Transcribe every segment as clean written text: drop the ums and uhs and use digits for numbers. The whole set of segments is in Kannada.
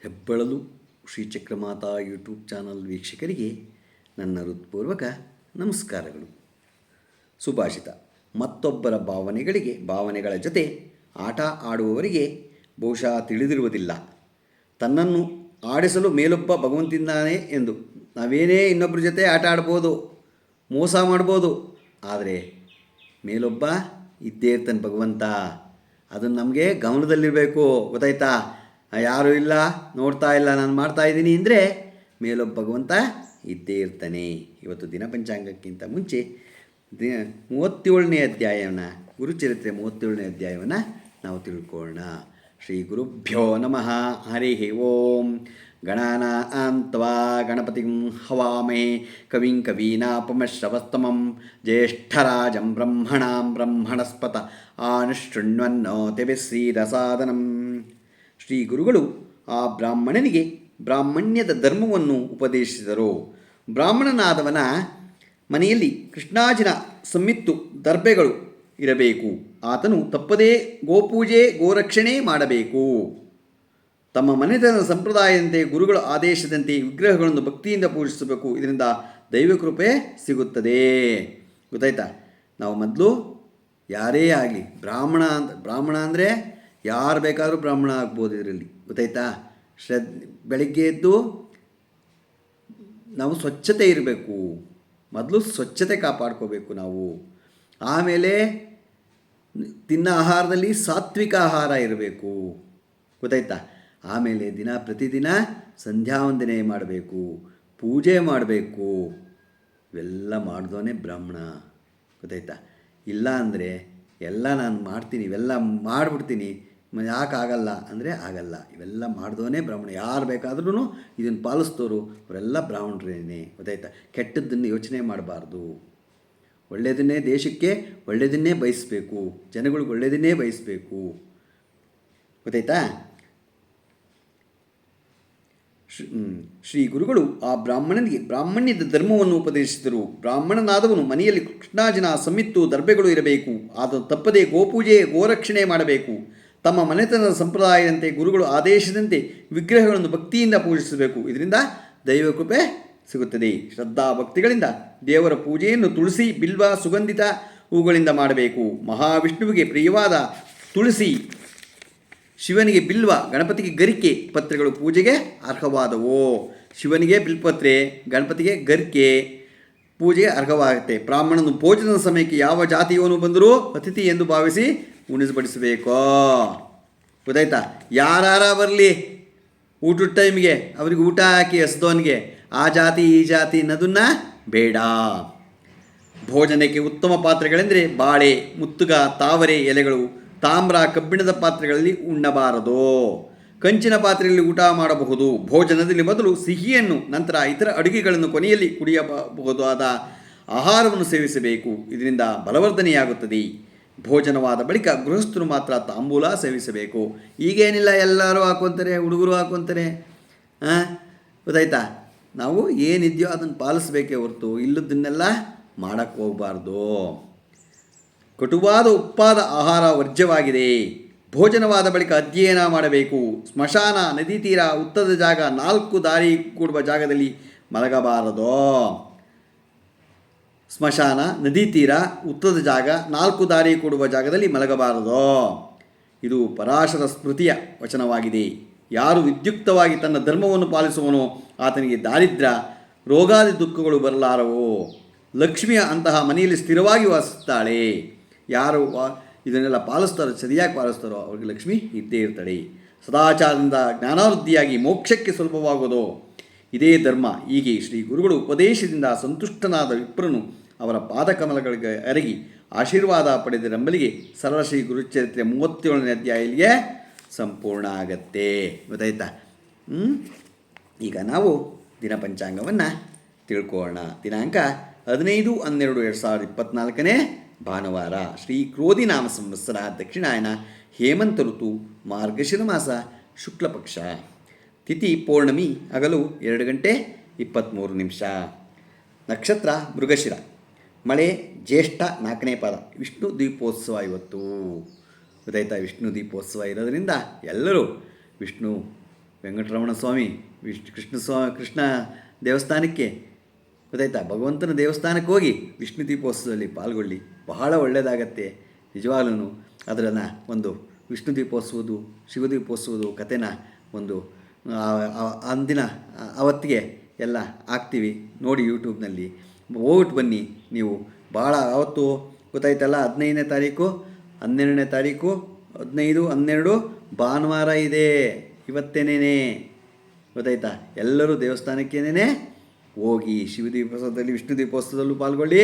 ಹೆಬ್ಬಳಲು ಶ್ರೀಚಕ್ರಮಾತಾ ಯೂಟ್ಯೂಬ್ ಚಾನಲ್ ವೀಕ್ಷಕರಿಗೆ ನನ್ನ ಹೃತ್ಪೂರ್ವಕ ನಮಸ್ಕಾರಗಳು. ಸುಭಾಷಿತ: ಮತ್ತೊಬ್ಬರ ಭಾವನೆಗಳ ಜೊತೆ ಆಟ ಆಡುವವರಿಗೆ ಬಹುಶಃ ತಿಳಿದಿರುವುದಿಲ್ಲ, ತನ್ನನ್ನು ಆಡಿಸಲು ಮೇಲೊಬ್ಬ ಭಗವಂತಿದ್ದಾನೆ ಎಂದು. ನಾವೇನೇ ಇನ್ನೊಬ್ಬರ ಜೊತೆ ಆಟ ಆಡ್ಬೋದು, ಮೋಸ ಮಾಡ್ಬೋದು, ಆದರೆ ಮೇಲೊಬ್ಬ ಇದ್ದೇ ಇರ್ತಾನೆ ಭಗವಂತ. ಅದನ್ನು ನಮಗೆ ಗಮನದಲ್ಲಿರಬೇಕು, ಗೊತ್ತಾಯ್ತಾ? ಯಾರೂ ಇಲ್ಲ, ನೋಡ್ತಾ ಇಲ್ಲ, ನಾನು ಮಾಡ್ತಾಯಿದ್ದೀನಿ ಅಂದರೆ ಮೇಲೊಬ್ಬ ಭಗವಂತ ಇದ್ದೇ ಇರ್ತಾನೆ. ಇವತ್ತು ದಿನ ಪಂಚಾಂಗಕ್ಕಿಂತ ಮುಂಚೆ 37ನೇ ಅಧ್ಯಾಯವನ್ನು, ಗುರುಚರಿತ್ರೆ 37ನೇ ಅಧ್ಯಾಯವನ್ನು ನಾವು ತಿಳ್ಕೊಳ್ಳೋಣ. ಶ್ರೀ ಗುರುಭ್ಯೋ ನಮಃ. ಹರಿ ಓಂ. ಗಣಾನಾಂ ತ್ವಾ ಗಣಪತಿಂ ಹವಾಮಹೇ ಕವಿಂ ಕವೀನಾಪಮಶ್ರವಸ್ತಮಂ ಜ್ಯೇಷ್ಠರಾಜಂ ಬ್ರಹ್ಮಣಸ್ಪತ ಆನುಶೃಣ್ವನ್ನೋತಿಭಿः ಶ್ರೀರಸಾದನಂ. ಶ್ರೀ ಗುರುಗಳು ಆ ಬ್ರಾಹ್ಮಣನಿಗೆ ಬ್ರಾಹ್ಮಣ್ಯದ ಧರ್ಮವನ್ನು ಉಪದೇಶಿಸಿದರು. ಬ್ರಾಹ್ಮಣನಾದವನ ಮನೆಯಲ್ಲಿ ಕೃಷ್ಣಾಜಿನ ಸಮ್ಮಿತ್ತು ದರ್ಬೆಗಳು ಇರಬೇಕು. ಆತನು ತಪ್ಪದೇ ಗೋಪೂಜೆ ಗೋರಕ್ಷಣೆ ಮಾಡಬೇಕು. ತಮ್ಮ ಮನೆತನದ ಸಂಪ್ರದಾಯದಂತೆ ಗುರುಗಳ ಆದೇಶದಂತೆ ವಿಗ್ರಹಗಳನ್ನು ಭಕ್ತಿಯಿಂದ ಪೂಜಿಸಬೇಕು. ಇದರಿಂದ ದೈವಕೃಪೆ ಸಿಗುತ್ತದೆ. ಗೊತ್ತಾಯ್ತಾ? ನಾವು ಮೊದಲು ಯಾರೇ ಆಗಲಿ ಬ್ರಾಹ್ಮಣ ಅಂದರೆ ಯಾರು ಬೇಕಾದರೂ ಬ್ರಾಹ್ಮಣ ಆಗ್ಬೋದು. ಇದರಲ್ಲಿ ಗೊತ್ತಾಯ್ತಾ? ಬೆಳಗ್ಗೆ ಎದ್ದು ನಾವು ಸ್ವಚ್ಛತೆ ಇರಬೇಕು. ಮೊದಲು ಸ್ವಚ್ಛತೆ ಕಾಪಾಡ್ಕೋಬೇಕು ನಾವು. ಆಮೇಲೆ ತಿನ್ನೋ ಆಹಾರದಲ್ಲಿ ಸಾತ್ವಿಕ ಆಹಾರ ಇರಬೇಕು. ಗೊತ್ತಾಯ್ತಾ? ಆಮೇಲೆ ಪ್ರತಿದಿನ ಸಂಧ್ಯಾವಂದನೆ ಮಾಡಬೇಕು, ಪೂಜೆ ಮಾಡಬೇಕು. ಇವೆಲ್ಲ ಮಾಡಿದವನೇ ಬ್ರಾಹ್ಮಣ. ಗೊತ್ತಾಯ್ತಾ? ಇಲ್ಲ ಅಂದರೆ ಎಲ್ಲ ನಾನು ಮಾಡ್ತೀನಿ, ಇವೆಲ್ಲ ಮಾಡಿಬಿಡ್ತೀನಿ, ಯಾಕೆ ಆಗಲ್ಲ ಅಂದರೆ ಆಗಲ್ಲ. ಇವೆಲ್ಲ ಮಾಡಿದವನೇ ಬ್ರಾಹ್ಮಣ. ಯಾರು ಬೇಕಾದ್ರೂ ಇದನ್ನು ಪಾಲಿಸ್ತೋರು ಅವರೆಲ್ಲ ಬ್ರಾಹ್ಮಣರೇನೆ. ಗೊತ್ತಾಯ್ತಾ? ಕೆಟ್ಟದ್ದನ್ನು ಯೋಚನೆ ಮಾಡಬಾರ್ದು. ಒಳ್ಳೆಯದನ್ನೇ, ದೇಶಕ್ಕೆ ಒಳ್ಳೆಯದನ್ನೇ ಬಯಸಬೇಕು, ಜನಗಳಿಗೆ ಒಳ್ಳೆಯದನ್ನೇ ಬಯಸಬೇಕು. ಗೊತ್ತಾಯ್ತಾ? ಶ್ರೀ ಗುರುಗಳು ಆ ಬ್ರಾಹ್ಮಣನಿಗೆ ಬ್ರಾಹ್ಮಣ್ಯದ ಧರ್ಮವನ್ನು ಉಪದೇಶಿಸಿದರು. ಬ್ರಾಹ್ಮಣನಾದವನು ಮನೆಯಲ್ಲಿ ಕೃಷ್ಣಾಜಿನ ಸಮ್ಮಿತ್ತು ದರ್ಬೆಗಳು ಇರಬೇಕು. ಆತನು ತಪ್ಪದೇ ಗೋಪೂಜೆ ಗೋರಕ್ಷಣೆ ಮಾಡಬೇಕು. ತಮ್ಮ ಮನೆತನದ ಸಂಪ್ರದಾಯದಂತೆ ಗುರುಗಳು ಆದೇಶದಂತೆ ವಿಗ್ರಹಗಳನ್ನು ಭಕ್ತಿಯಿಂದ ಪೂಜಿಸಬೇಕು. ಇದರಿಂದ ದೈವಕೃಪೆ ಸಿಗುತ್ತದೆ. ಶ್ರದ್ಧಾ ಭಕ್ತಿಗಳಿಂದ ದೇವರ ಪೂಜೆಯನ್ನು ತುಳಸಿ, ಬಿಲ್ವ, ಸುಗಂಧಿತ ಹೂಗಳಿಂದ ಮಾಡಬೇಕು. ಮಹಾವಿಷ್ಣುವಿಗೆ ಪ್ರಿಯವಾದ ತುಳಸಿ, ಶಿವನಿಗೆ ಬಿಲ್ವ, ಗಣಪತಿಗೆ ಗರಿಕೆ ಪತ್ರೆಗಳು ಪೂಜೆಗೆ ಅರ್ಹವಾದವು. ಶಿವನಿಗೆ ಬಿಲ್ಪತ್ರೆ, ಗಣಪತಿಗೆ ಗರಿಕೆ ಪೂಜೆಗೆ ಅರ್ಹವಾಗುತ್ತೆ. ಬ್ರಾಹ್ಮಣನು ಭೋಜನದ ಸಮಯಕ್ಕೆ ಯಾವ ಜಾತಿಯವನು ಬಂದರೂ ಅತಿಥಿ ಎಂದು ಭಾವಿಸಿ ಉಣಿಸಬಡಿಸಬೇಕು. ಗೊತ್ತಾಯ್ತಾ? ಯಾರ ಬರಲಿ ಊಟದ ಟೈಮ್ಗೆ ಅವ್ರಿಗೆ ಊಟ ಹಾಕಿ ಹಸ್ದವನಿಗೆ ಆ ಜಾತಿ ಈ ಜಾತಿ ಅನ್ನೋದನ್ನು ಬೇಡ. ಭೋಜನಕ್ಕೆ ಉತ್ತಮ ಪಾತ್ರೆಗಳೆಂದರೆ ಬಾಳೆ, ಮುತ್ತುಗ, ತಾವರೆ ಎಲೆಗಳು, ತಾಮ್ರ, ಕಬ್ಬಿಣದ ಪಾತ್ರೆಗಳಲ್ಲಿ ಉಣ್ಣಬಾರದು. ಕಂಚಿನ ಪಾತ್ರೆಯಲ್ಲಿ ಊಟ ಮಾಡಬಹುದು. ಭೋಜನದಲ್ಲಿ ಮೊದಲು ಸಿಹಿಯನ್ನು, ನಂತರ ಇತರ ಅಡುಗೆಗಳನ್ನು, ಕೊನೆಯಲ್ಲಿ ಕುಡಿಯಬಹುದಾದ ಆಹಾರವನ್ನು ಸೇವಿಸಬೇಕು. ಇದರಿಂದ ಬಲವರ್ಧನೆಯಾಗುತ್ತದೆ. ಭೋಜನವಾದ ಬಳಿಕ ಗೃಹಸ್ಥರು ಮಾತ್ರ ತಾಂಬೂಲ ಸೇವಿಸಬೇಕು. ಈಗೇನಿಲ್ಲ, ಎಲ್ಲರೂ ಹಾಕ್ಕೊತಾರೆ, ಹುಡುಗರು ಹಾಕ್ಕೊತಾರೆ. ಗೊತ್ತಾಯ್ತಾ? ನಾವು ಏನಿದೆಯೋ ಅದನ್ನು ಪಾಲಿಸಬೇಕೇ ಹೊರತು ಇಲ್ಲದನ್ನೆಲ್ಲ ಮಾಡೋಕ್ಕೆ ಹೋಗಬಾರ್ದು. ಕಟುವಾದ ಉಪ್ಪಾದ ಆಹಾರ ವರ್ಜ್ಯವಾಗಿದೆ. ಭೋಜನವಾದ ಬಳಿಕ ಅಧ್ಯಯನ ಮಾಡಬೇಕು. ಸ್ಮಶಾನ, ನದಿ ತೀರ, ಉತ್ತದ ಜಾಗ, 4 ದಾರಿ ಕೂಡುವ ಜಾಗದಲ್ಲಿ ಮಲಗಬಾರದು. ಸ್ಮಶಾನ, ನದಿ ತೀರ, ಉತ್ತದ ಜಾಗ, 4 ದಾರಿ ಕೂಡುವ ಜಾಗದಲ್ಲಿ ಮಲಗಬಾರದು. ಇದು ಪರಾಶರ ಸ್ಮೃತಿಯ ವಚನವಾಗಿದೆ. ಯಾರು ವಿದ್ಯುಕ್ತವಾಗಿ ತನ್ನ ಧರ್ಮವನ್ನು ಪಾಲಿಸುವನೋ ಆತನಿಗೆ ದಾರಿದ್ರ್ಯ, ರೋಗಾದಿ ದುಃಖಗಳು ಬರಲಾರವು. ಲಕ್ಷ್ಮಿಯ ಅಂತಹ ಮನೆಯಲ್ಲಿ ಸ್ಥಿರವಾಗಿ ವಾಸಿಸ್ತಾಳೆ. ಯಾರು ಇದನ್ನೆಲ್ಲ ಪಾಲಿಸ್ತಾರೋ, ಸರಿಯಾಗಿ ಪಾಲಿಸ್ತಾರೋ ಅವ್ರಿಗೆ ಲಕ್ಷ್ಮಿ ಇದ್ದೇ ಇರ್ತಾಳೆ. ಸದಾಚಾರದಿಂದ ಜ್ಞಾನಾವೃದ್ಧಿಯಾಗಿ ಮೋಕ್ಷಕ್ಕೆ ಸುಲಭವಾಗೋದು ಇದೇ ಧರ್ಮ. ಹೀಗೆ ಶ್ರೀ ಗುರುಗಳು ಉಪದೇಶದಿಂದ ಸಂತುಷ್ಟನಾದ ವಿಪ್ರನು ಅವರ ಪಾದಕಮಲಗಳಿಗೆ ಎರಗಿ ಆಶೀರ್ವಾದ ಪಡೆದ ರಂಬಲಿಗೆ ಸರಳ ಶ್ರೀ ಗುರುಚರಿತ್ರೆ 37ನೇ ಅಧ್ಯಾಯಕ್ಕೆ ಸಂಪೂರ್ಣ ಆಗತ್ತೆ. ಗೊತ್ತಾಯ್ತಾ? ಈಗ ನಾವು ದಿನ ಪಂಚಾಂಗವನ್ನು ತಿಳ್ಕೊಳ್ಳೋಣ. ದಿನಾಂಕ 15/12/2024 ಭಾನುವಾರ. ಶ್ರೀ ಕ್ರೋಧಿ ನಾಮ ಸಂವತ್ಸರ, ದಕ್ಷಿಣಾಯನ, ಹೇಮಂತ ಋತು, ಮಾರ್ಗಶಿರ ಮಾಸ, ಶುಕ್ಲಪಕ್ಷ. ತಿಥಿ ಪೌರ್ಣಮಿ, ಹಗಲು 2:23. ನಕ್ಷತ್ರ ಮೃಗಶಿರ. ಮಳೆ ಜ್ಯೇಷ್ಠ 4ನೇ ಪಾದ. ವಿಷ್ಣು ದೀಪೋತ್ಸವ ಇವತ್ತು. ಗೊತ್ತಾಯ್ತಾ? ವಿಷ್ಣು ದೀಪೋತ್ಸವ ಇರೋದರಿಂದ ಎಲ್ಲರೂ ವಿಷ್ಣು ವೆಂಕಟರಮಣ ಸ್ವಾಮಿ ಕೃಷ್ಣ ದೇವಸ್ಥಾನಕ್ಕೆ ಗೊತ್ತಾಯ್ತಾ, ಭಗವಂತನ ದೇವಸ್ಥಾನಕ್ಕೆ ಹೋಗಿ ವಿಷ್ಣು ದೀಪೋತ್ಸವದಲ್ಲಿ ಪಾಲ್ಗೊಳ್ಳಿ, ಬಹಳ ಒಳ್ಳೆಯದಾಗತ್ತೆ ನಿಜವಾಗ್ಲೂ. ಅದನ್ನು ಒಂದು ವಿಷ್ಣು ದೀಪೋತ್ಸವದು ಶಿವದೀಪೋತ್ಸವದು ಕಥೆನ ಒಂದು ಅಂದಿನ ಅವತ್ತಿಗೆ ಎಲ್ಲ ಹಾಕ್ತೀವಿ ನೋಡಿ ಯೂಟ್ಯೂಬ್ನಲ್ಲಿ, ಹೋಗ್ಬಿಟ್ಟು ಬನ್ನಿ ನೀವು. ಭಾಳ ಅವತ್ತು ಗೊತ್ತಾಯ್ತಲ್ಲ, 15ನೇ ತಾರೀಕು 12ನೇ ತಾರೀಕು 15 12 ಭಾನುವಾರ ಇದೆ, ಇವತ್ತೇನೇ ಗೊತ್ತಾಯ್ತಾ. ಎಲ್ಲರೂ ದೇವಸ್ಥಾನಕ್ಕೇನೇ ಹೋಗಿ ಶಿವದೀಪೋತ್ಸವದಲ್ಲಿ ವಿಷ್ಣು ದೀಪೋತ್ಸವದಲ್ಲೂ ಪಾಲ್ಗೊಳ್ಳಿ,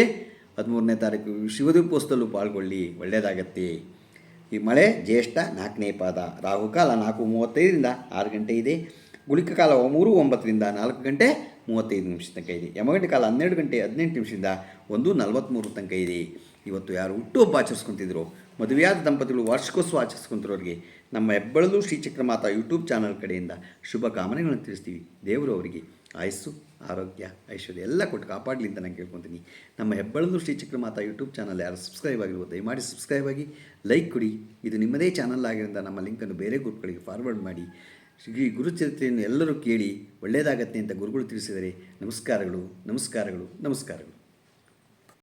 13ನೇ ತಾರೀಕು ಶಿವದೀಪೋತ್ಸವದಲ್ಲೂ ಪಾಲ್ಗೊಳ್ಳಿ, ಒಳ್ಳೆಯದಾಗತ್ತೆ. ಈ ಮಳೆ ಜ್ಯೇಷ್ಠ 4ನೇ ಪಾದ, ರಾಹುಕಾಲ 4:35ರಿಂದ 6 ಗಂಟೆ ಇದೆ, ಗುಳಿಕ ಕಾಲ 3:09ರಿಂದ 4 ಗಂಟೆ 35 ನಿಮಿಷ ತನಕ ಇದೆ, ಯಮಗಂಟೆ ಕಾಲ 12 ಗಂಟೆ 18 ನಿಮಿಷದಿಂದ 1:43 ತನಕ ಇದೆ. ಇವತ್ತು ಯಾರು ಹುಟ್ಟುಹಬ್ಬ ಆಚರಿಸ್ಕೊತಿದ್ರು, ಮದುವೆಯಾದ ದಂಪತಿಗಳು ವಾರ್ಷಿಕೋತ್ಸವ ಆಚರಿಸ್ಕೊತಿರೋರಿಗೆ ನಮ್ಮ ಹೆಬ್ಬಳಲು ಶ್ರೀಚಕ್ರಮಾತಾ ಯೂಟ್ಯೂಬ್ ಚಾನಲ್ ಕಡೆಯಿಂದ ಶುಭ ಕಾಮನೆಗಳನ್ನು ತಿಳಿಸ್ತೀವಿ. ದೇವರು ಅವರಿಗೆ ಆಯಸ್ಸು ಆರೋಗ್ಯ ಐಶ್ವರ್ಯ ಎಲ್ಲ ಕೊಟ್ಟು ಕಾಪಾಡಲಿ ಅಂತ ನಾನು ಕೇಳ್ಕೊತೀನಿ. ನಮ್ಮ ಹೆಬ್ಬಳಲು ಶ್ರೀಚಕ್ರಮಾತಾ ಯೂಟ್ಯೂಬ್ ಚಾನಲ್ ಯಾರು ಸಬ್ಸ್ಕ್ರೈಬ್ ಆಗಿರ್ಬೋದು ದಯಮಾಡಿ ಸಬ್ಸ್ಕ್ರೈಬ್ ಆಗಿ, ಲೈಕ್ ಕೊಡಿ. ಇದು ನಿಮ್ಮದೇ ಚಾನಲ್ ಆಗಿರೋದ್ರಿಂದ ನಮ್ಮ ಲಿಂಕನ್ನು ಬೇರೆ ಗ್ರೂಪ್ಗಳಿಗೆ ಫಾರ್ವರ್ಡ್ ಮಾಡಿ. ಶ್ರೀ ಗುರುಚರಿತ್ರೆಯನ್ನು ಎಲ್ಲರೂ ಕೇಳಿ ಒಳ್ಳೆಯದಾಗತ್ತೆ ಅಂತ ಗುರುಗಳು ತಿಳಿಸಿದರೆ. ನಮಸ್ಕಾರಗಳು ನಮಸ್ಕಾರಗಳು ನಮಸ್ಕಾರಗಳು.